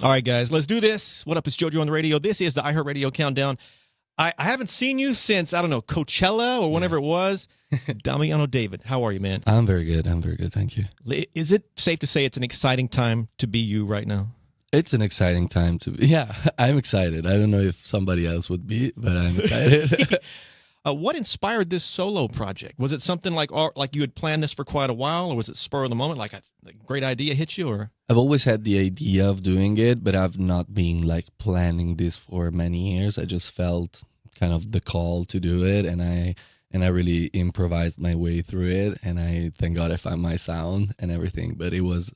All right, guys, let's do this. What up? It's JoJo on the radio. This is the iHeartRadio Countdown. I haven't seen you since, I don't know, Coachella or whenever it was. Damiano David, how are you, man? I'm very good. Thank you. Is it safe to say it's an exciting time to be you right now? It's an exciting time to be. Yeah, I'm excited. I don't know if somebody else would be, but I'm excited. What inspired this solo project? Was it something like you had planned this for quite a while, or was it spur of the moment, like a great idea hit you? Or I've always had the idea of doing it, but I've not been like planning this for many years. I just felt kind of the call to do it, and I really improvised my way through it, and I thank God I found my sound and everything. But it was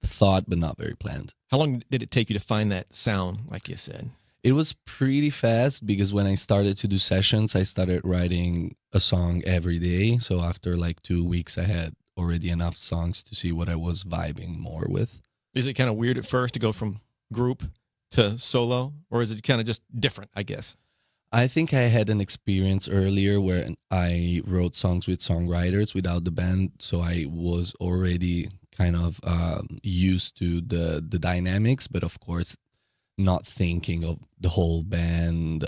thought, but not very planned. How long did it take you to find that sound, like you said? It was pretty fast because when I started to do sessions, I started writing a song every day. So after like 2 weeks, I had already enough songs to see what I was vibing more with. Is it kind of weird at first to go from group to solo, or is it kind of just different, I guess? I think I had an experience earlier where I wrote songs with songwriters without the band. So I was already kind of used to the dynamics, but of course, not thinking of the whole band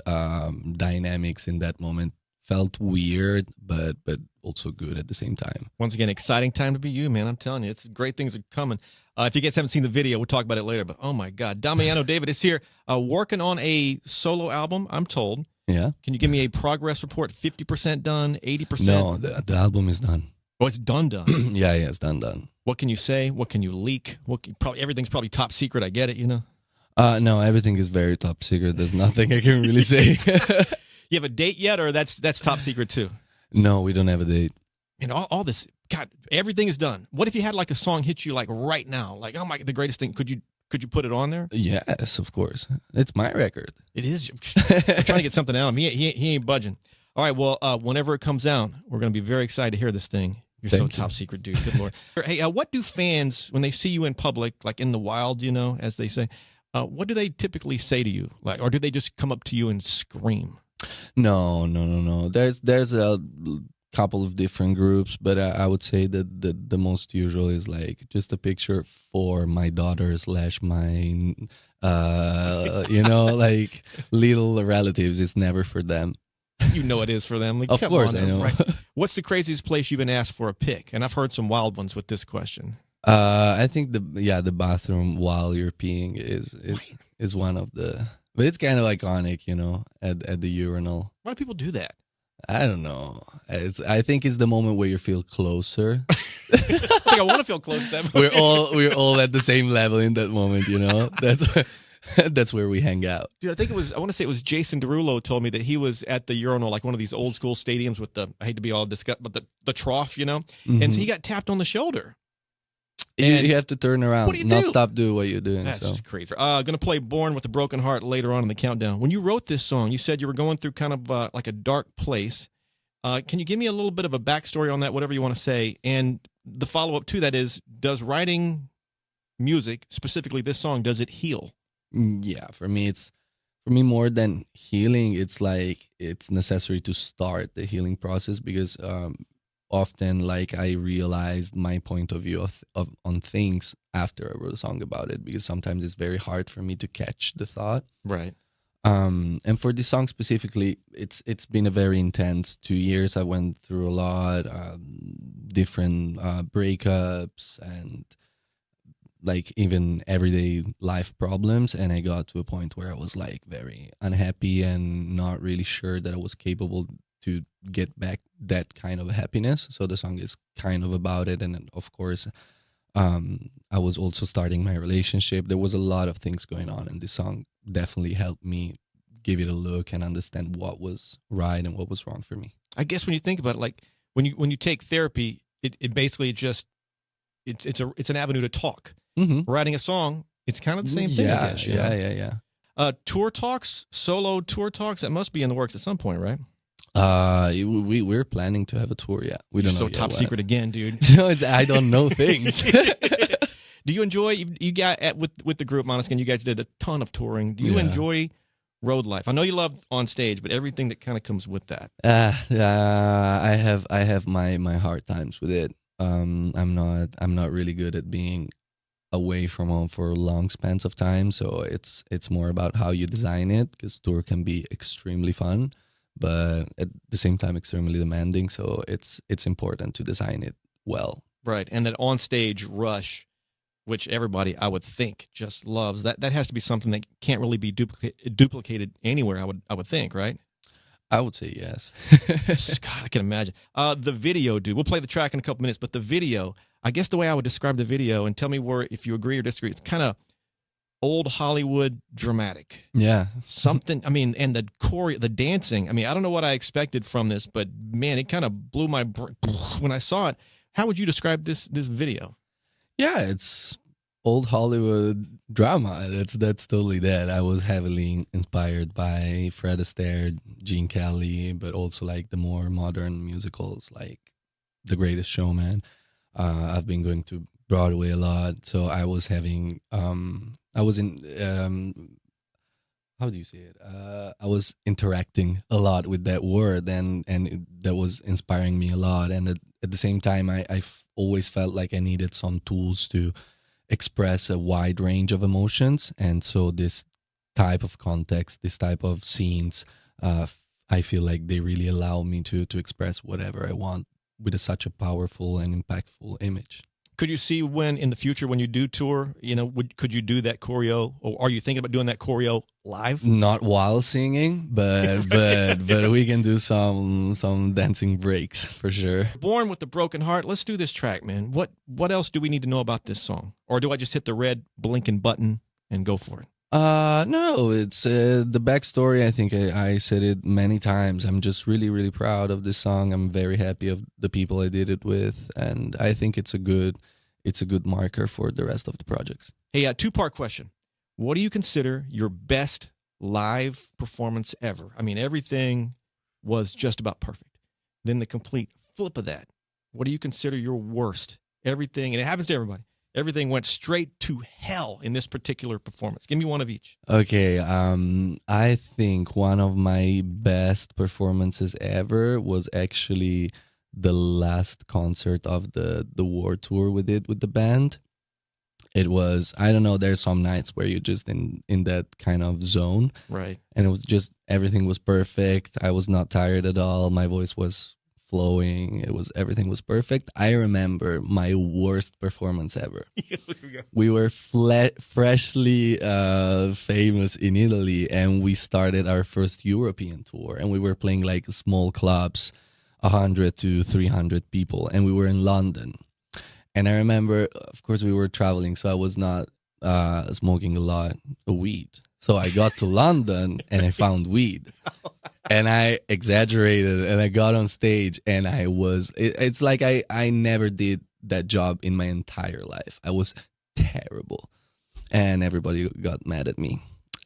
dynamics in that moment felt weird, but also good at the same time. Once again, exciting time to be you, man. I'm telling you, it's great things are coming. If you guys haven't seen the video, we'll talk about it later. But oh my God, Damiano David is here working on a solo album, I'm told. Yeah. Can you give me a progress report? 50% done, 80%? No, the album is done. Oh, it's done. Yeah, it's done. What can you say? What can you leak? Everything's probably top secret. I get it, you know? No, everything is very top secret. There's nothing I can really say. You have a date yet, or that's top secret too? No, we don't have a date. And all this, God, everything is done. What if you had like a song hit you like right now? Like, oh my, the greatest thing. Could you put it on there? Yes, of course. It's my record. It is. I'm trying to get something out of him. He ain't budging. All right, well, whenever it comes out, we're going to be very excited to hear this thing. You're so top secret, dude. Good Lord. Hey, what do fans, when they see you in public, like in the wild, you know, as they say, what do they typically say to you? Like, or do they just come up to you and scream? No. There's a couple of different groups, but I would say that the most usual is like just a picture for my daughter / my, like little relatives. It's never for them. You know it is for them. Like, of course, I know. Right? What's the craziest place you've been asked for a pic? And I've heard some wild ones with this question. I think the bathroom while you're peeing is one of the, but it's kind of iconic, you know, at the urinal. Why do people do that? I don't know. I think it's the moment where you feel closer. I want to feel close to them. We're all at the same level in that moment, you know. That's where we hang out. Dude, I want to say it was Jason Derulo told me that he was at the urinal, like one of these old school stadiums with I hate to be all disgusting, but the trough, you know, and so he got tapped on the shoulder. You have to turn around, what do you not do? Stop doing what you're doing. That's just crazy. Going to play Born with a Broken Heart later on in the countdown. When you wrote this song, you said you were going through kind of like a dark place. Can you give me a little bit of a backstory on that, whatever you want to say? And the follow-up to that is, does writing music, specifically this song, does it heal? Yeah, for me more than healing, it's like it's necessary to start the healing process because often like I realized my point of view on things after I wrote a song about it, because sometimes it's very hard for me to catch the thought. Right. And for this song specifically, it's been a very intense 2 years. I went through a lot, different breakups and like even everyday life problems. And I got to a point where I was like very unhappy and not really sure that I was capable to get back that kind of happiness. So the song is kind of about it. And of course, I was also starting my relationship. There was a lot of things going on, and this song definitely helped me give it a look and understand what was right and what was wrong for me. I guess when you think about it, like when you take therapy, it basically just it's an avenue to talk. Mm-hmm. Writing a song, it's kind of the same thing. Yeah, I guess, you know? yeah. Tour talks, solo tour talks, that must be in the works at some point, right? We're planning to have a tour. Yeah, we don't know. So top secret again, dude. No, I don't know things. Do you enjoy? You got with the group Måneskin? You guys did a ton of touring. Do you enjoy road life? I know you love on stage, but everything that kind of comes with that. I have my hard times with it. I'm not really good at being away from home for long spans of time. So it's more about how you design it, because tour can be extremely fun, but at the same time extremely demanding. So it's important to design it well. Right, and that on-stage rush, which everybody, I would think, just loves. That has to be something that can't really be duplicated anywhere, I would think, right? I would say yes. God, I can imagine. The video, dude. We'll play the track in a couple minutes, but the video, I guess the way I would describe the video, and tell me if you agree or disagree, it's kind of old Hollywood dramatic. Yeah. Something, I mean, and the dancing, I mean, I don't know what I expected from this, but man, it kind of blew my brain when I saw it. How would you describe this video? Yeah, it's old Hollywood drama. That's totally that. I was heavily inspired by Fred Astaire, Gene Kelly, but also like the more modern musicals like The Greatest Showman. I've been going to Broadway a lot, so I was having I was in how do you say it? I was interacting a lot with that word, and that was inspiring me a lot. And at the same time, I've always felt like I needed some tools to express a wide range of emotions. And so this type of context, this type of scenes, I feel like they really allow me to express whatever I want with such a powerful and impactful image. Could you see in the future when you do tour, could you do that choreo, or are you thinking about doing that choreo live? Not while singing, but we can do some dancing breaks for sure. Born with a Broken Heart. Let's do this track, man. What else do we need to know about this song? Or do I just hit the red blinking button and go for it? No, it's the backstory. I think I said it many times. I'm just really, really proud of this song. I'm very happy of the people I did it with, and I think it's a good marker for the rest of the projects. Hey, a two-part question. What do you consider your best live performance ever? I mean, everything was just about perfect. Then the complete flip of that. What do you consider your worst? Everything, and it happens to everybody. Everything went straight to hell in this particular performance. Give me one of each. Okay, I think one of my best performances ever was actually the last concert of the war tour we did with the band. It was, I don't know, there's some nights where you're just in that kind of zone. Right. And it was just, everything was perfect. I was not tired at all. My voice was flowing. Everything was perfect. I remember my worst performance ever. We were freshly famous in Italy, and we started our first European tour, and we were playing like small clubs, 100 to 300 people, and we were in London. And I remember, of course, we were traveling, so I was not smoking a lot of weed. So I got to London and I found weed. And I exaggerated, and I got on stage, and it's like I never did that job in my entire life. I was terrible, and everybody got mad at me.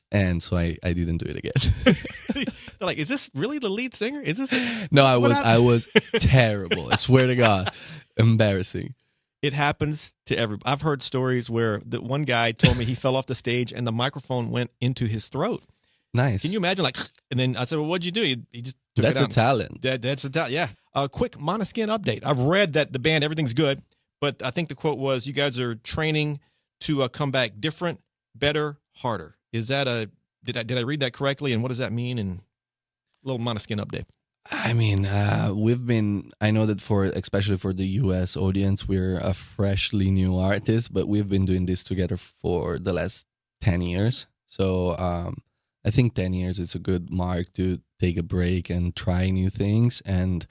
And so I didn't do it again. They're like, is this really the lead singer? Is this? No, I was terrible. I swear to God. Embarrassing. It happens to everybody. I've heard stories where the one guy told me he fell off the stage and the microphone went into his throat. Nice. Can you imagine? And then I said, well, what'd you do? He just took That's it out. a talent. That's a talent, yeah. A quick Måneskin update. I've read that the band, everything's good, but I think the quote was, you guys are training to come back different, better, harder. Is that did I read that correctly? And what does that mean? And a little Måneskin update. I mean, I know that especially for the US audience, we're a freshly new artist, but we've been doing this together for the last 10 years. So I think 10 years is a good mark to take a break and try new things. And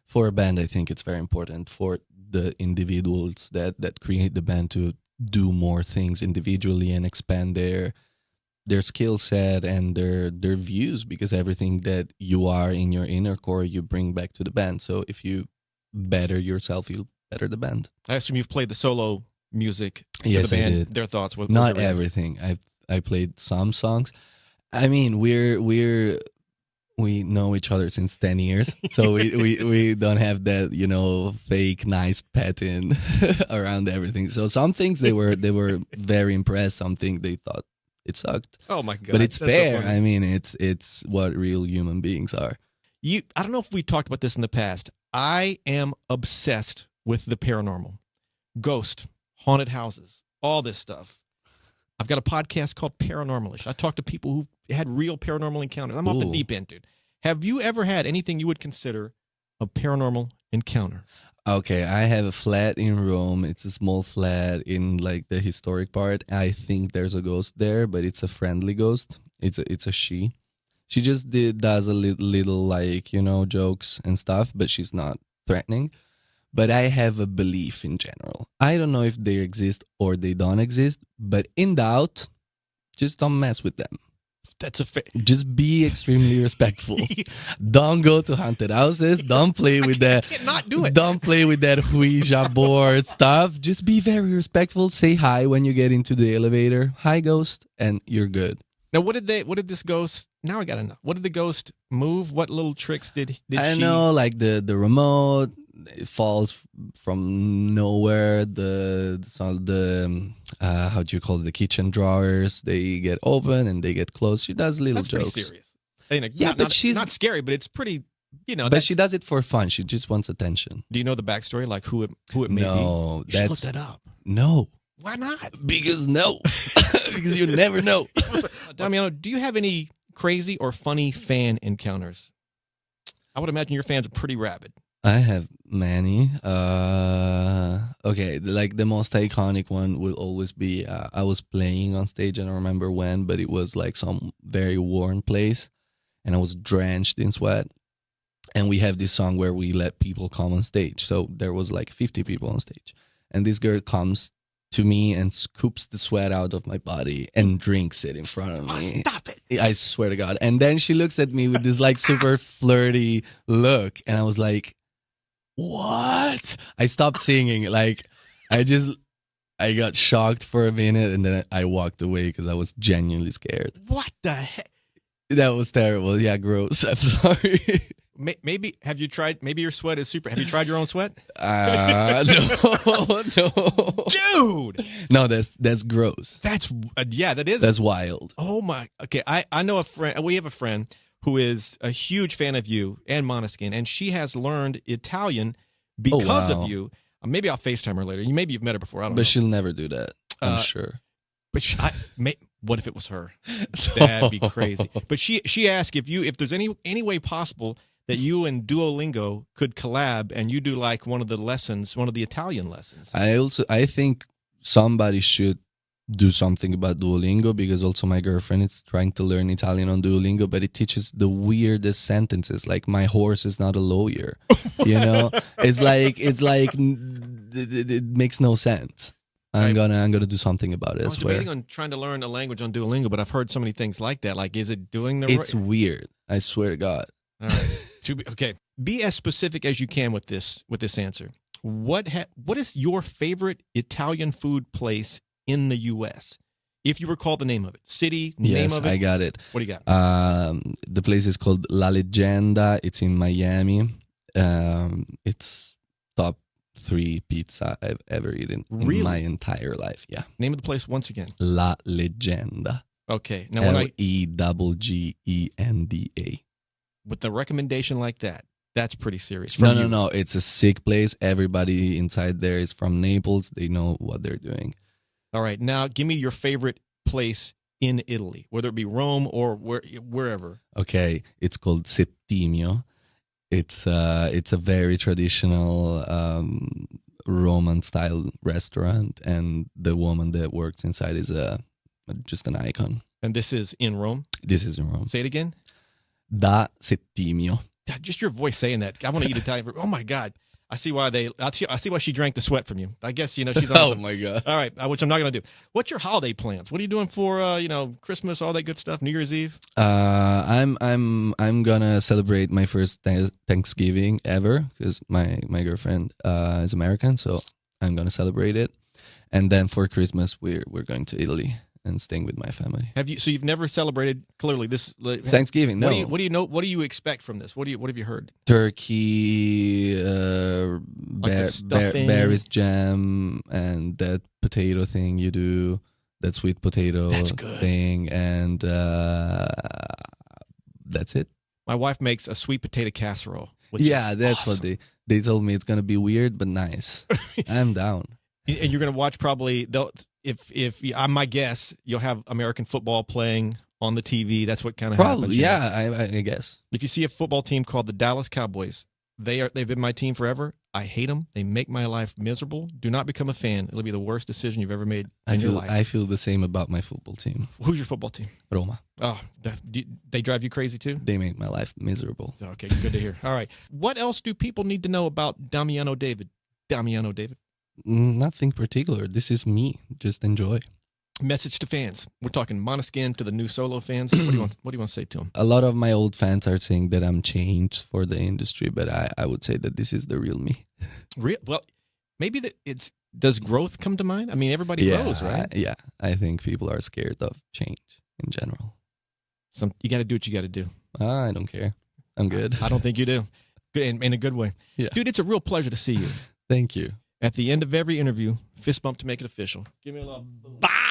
for a band, I think it's very important for the individuals that create the band to do more things individually and expand their skill set and their views, because everything that you are in your inner core, you bring back to the band. So if you better yourself, you'll better the band. I assume you've played the solo music to yes, the band. I did. Their thoughts? Not everything. I played some songs. I mean, we know each other since 10 years, so we don't have that, fake nice pattern around everything. So some things they were very impressed. Some things they thought it sucked. Oh my God. But it's fair. So I mean, it's what real human beings are. I don't know if we talked about this in the past. I am obsessed with the paranormal. Ghost, haunted houses, all this stuff. I've got a podcast called Paranormalism. I talk to people who had real paranormal encounters. I'm off the deep end, dude. Have you ever had anything you would consider a paranormal encounter? Okay, I have a flat in Rome. It's a small flat in like the historic part. I think there's a ghost there, but it's a friendly ghost. It's a she. She just does a little like, jokes and stuff, but she's not threatening. But I have a belief in general. I don't know if they exist or they don't exist, but in doubt, just don't mess with them. That's a fact. Just be extremely respectful. Don't go to haunted houses. Don't play with that. I cannot do it. Don't play with that Ouija board stuff. Just be very respectful. Say hi when you get into the elevator. Hi, ghost, and you're good. Now, what did this ghost? Now I gotta know. What did the ghost move? What little tricks did I she? know, like the remote. It falls from nowhere. The how do you call it? The kitchen drawers, they get open and they get closed. She does little jokes. Pretty serious. But she's not scary, but it's pretty. But she does it for fun. She just wants attention. Do you know the backstory, like who it may be? No, you should look that up. No. Why not? Because no. Because you never know. Damiano, do you have any crazy or funny fan encounters? I would imagine your fans are pretty rabid. I have many. Okay, like the most iconic one will always be I was playing on stage, and I don't remember when, but it was like some very warm place, and I was drenched in sweat. And we have this song where we let people come on stage. So there was like 50 people on stage. And this girl comes to me and scoops the sweat out of my body and drinks it in front of me. Oh, stop it. I swear to God. And then she looks at me with this like super flirty look. And I was like, what? I stopped singing. Like, I got shocked for a minute, and then I walked away because I was genuinely scared. What the heck? That was terrible. Yeah, gross. I'm sorry. Maybe have you tried? Maybe your sweat is super. Have you tried your own sweat? No, dude. No, that's gross. That is. That's wild. Oh my. Okay, I know a friend. We have a friend who is a huge fan of you and Måneskin, and she has learned Italian because of you. Maybe I'll FaceTime her later. Maybe you've met her before. I don't know. But she'll never do that. I'm sure. But what if it was her? That'd be crazy. But she asked if there's any way possible that you and Duolingo could collab and you do like one of the Italian lessons. I think somebody should do something about Duolingo, because also my girlfriend is trying to learn Italian on Duolingo, but it teaches the weirdest sentences, like "my horse is not a lawyer." It's like it makes no sense. I'm gonna do something about it. I was debating on trying to learn a language on Duolingo, but I've heard so many things like that. Like, is it doing the? It's weird. I swear to God. All right. Okay. Be as specific as you can with this answer. What is your favorite Italian food place in the U.S.? If you recall the name of it, name of it. Yes, I got it. What do you got? The place is called La Leggenda. It's in Miami. It's top 3 pizza I've ever eaten in my entire life. Yeah. Name of the place once again. La Leggenda. Okay. Now, Leggenda. With a recommendation like that, that's pretty serious. No. It's a sick place. Everybody inside there is from Naples. They know what they're doing. All right. Now, give me your favorite place in Italy, whether it be Rome or wherever. Okay. It's called Settimio. It's a very traditional Roman-style restaurant, and the woman that works inside is just an icon. And this is in Rome? This is in Rome. Say it again. Da Settimio. Just your voice saying that. I want to eat Italian. Oh my God! I see why she drank the sweat from you. I guess she's on. Oh my God! All right, which I'm not going to do. What's your holiday plans? What are you doing for Christmas, all that good stuff, New Year's Eve? I'm gonna celebrate my first Thanksgiving ever, because my girlfriend is American, so I'm gonna celebrate it, and then for Christmas we're going to Italy and staying with my family. So you've never celebrated clearly this Thanksgiving? No. What do you know? What do you expect from this? What have you heard? Turkey, berries jam, and that potato thing you do, that sweet potato thing, and that's it. My wife makes a sweet potato casserole. That's awesome. What they told me. It's gonna be weird but nice. I'm down. And you're gonna watch probably if my guess, you'll have American football playing on the TV. That's what kind of happens. Probably, yeah, I guess. If you see a football team called the Dallas Cowboys, they've been my team forever. I hate them. They make my life miserable. Do not become a fan. It'll be the worst decision you've ever made in your life. I feel the same about my football team. Who's your football team? Roma. Oh, they drive you crazy too? They make my life miserable. Okay, good to hear. All right. What else do people need to know about Damiano David? Damiano David? Nothing particular. This is me. Just enjoy. Message to fans. We're talking Måneskin to the new solo fans. What do you want to say to them? A lot of my old fans are saying that I'm changed for the industry, but I would say that this is the real me. Well, maybe does growth come to mind? I mean, everybody grows, right? Yeah, I think people are scared of change in general. You got to do what you got to do. I don't care. I'm good. I don't think you do. Good, in a good way. Yeah. Dude, it's a real pleasure to see you. Thank you. At the end of every interview, fist bump to make it official. Give me a little bye.